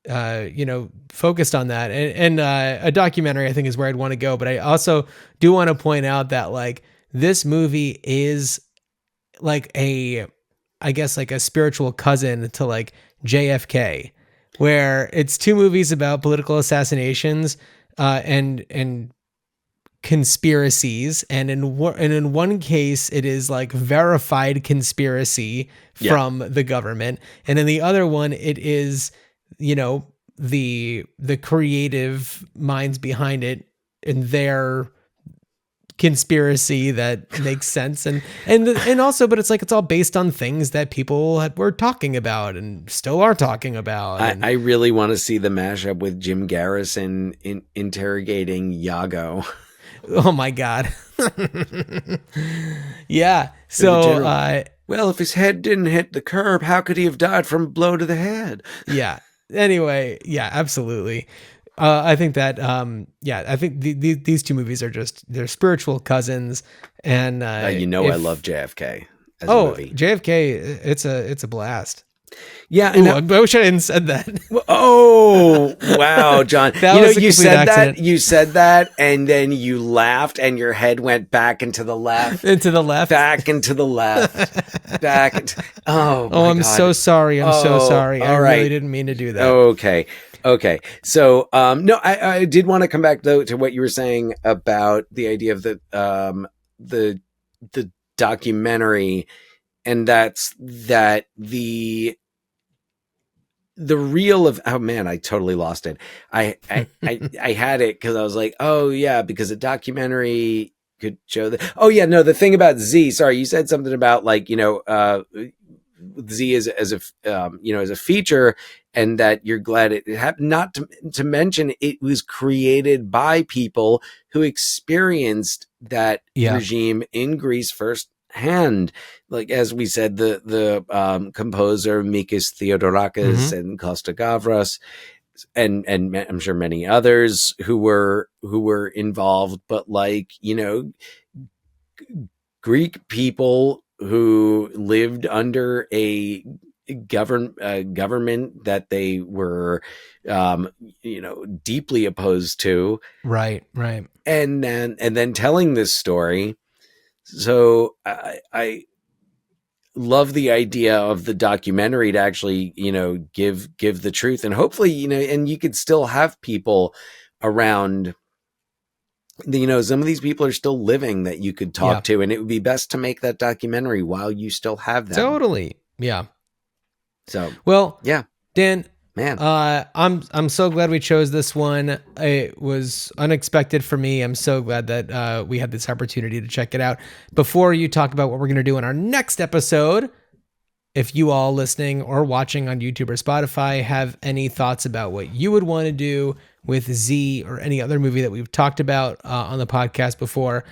focused on that, and a documentary I think is where I'd want to go. But I also do want to point out that like this movie is like I guess like a spiritual cousin to like JFK, where it's two movies about political assassinations and conspiracies, and in one case it is like verified conspiracy from the government, and in the other one it is the creative minds behind it and their conspiracy that makes sense, and also, but it's like it's all based on things that people were talking about and still are talking about. I really want to see the mashup with Jim Garrison interrogating Iago. Oh my God. Yeah. So, well, if his head didn't hit the curb, how could he have died from a blow to the head? Yeah. Anyway, yeah, absolutely. I think that, I think these two movies are they're spiritual cousins. And, I love JFK as a movie. JFK, it's a blast. Yeah. I wish I hadn't said that. Oh, wow, John. You said accident. You said that, and then you laughed, and your head went back into the left. Into the left? Back into the left. Back into... Oh, my I'm God. so sorry. I'm so sorry. I right. really didn't mean to do that. Okay. So, no, I did want to come back, though, to what you were saying about the idea of the documentary, and that's that the reel of, oh man, I totally lost it. I had it because I was like, oh yeah, because a documentary could show that. Oh yeah, no, the thing about Z, sorry, you said something about like, Z as a feature, and that you're glad it happened, not to mention it was created by people who experienced that regime in Greece firsthand. Like, as we said, the composer Mikis Theodorakis and costa-garvas, and I'm sure many others who were involved, but like, Greek people who lived under a government that they were, deeply opposed to. Right. And then telling this story. So I love the idea of the documentary to actually, give the truth, and hopefully, and you could still have people around. Some of these people are still living that you could talk to, and it would be best to make that documentary while you still have them. Totally. Yeah. So, well, yeah, Dan, man, I'm so glad we chose this one. It was unexpected for me. I'm so glad that we had this opportunity to check it out. Before you talk about what we're going to do in our next episode, if you all listening or watching on YouTube or Spotify have any thoughts about what you would want to do with Z or any other movie that we've talked about on the podcast before,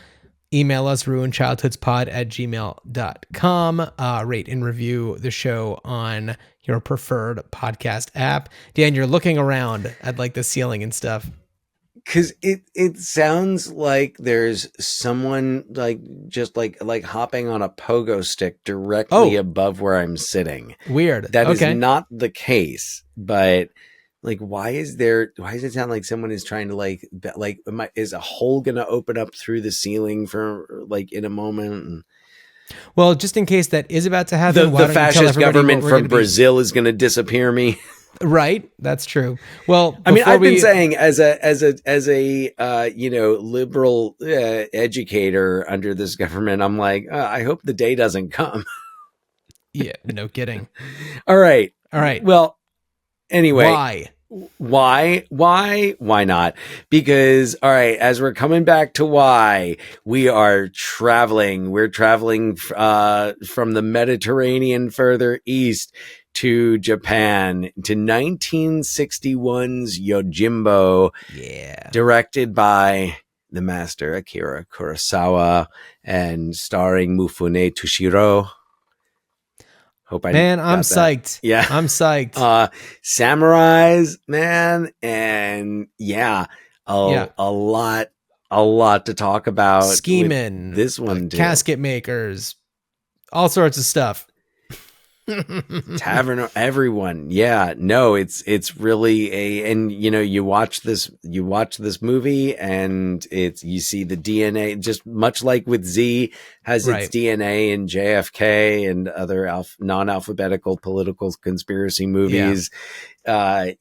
email us, ruinchildhoodspod@gmail.com. Rate and review the show on your preferred podcast app. Dan, you're looking around at like the ceiling and stuff. Cause it sounds like there's someone like just like hopping on a pogo stick directly above where I'm sitting. Weird. That is not the case, but like, why does it sound like someone is trying to is a hole going to open up through the ceiling for like in a moment? And Well, just in case that is about to happen, The fascist government from Brazil is going to disappear me. Right, that's true. Well, I mean, I've been saying as a liberal educator under this government, I'm like, I hope the day doesn't come. Yeah, no kidding. All right. Well, anyway, why not? Because, all right, as we're coming back to why, we're traveling from the Mediterranean further east to Japan, to 1961's Yojimbo, directed by the master Akira Kurosawa and starring Mifune Toshiro. I'm psyched. Yeah, I'm psyched. Samurais, man, and a lot to talk about. Scheming, this one too. Casket makers, all sorts of stuff. Tavern, everyone. It's really and you watch this movie and you see the DNA, just much like with Z has its DNA in JFK and other non-alphabetical political conspiracy movies. Therein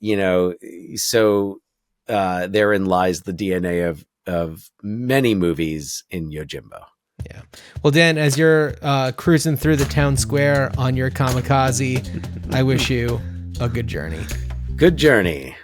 lies the DNA of many movies in Yojimbo. Yeah. Well, Dan, as you're cruising through the town square on your kamikaze, I wish you a good journey. Good journey.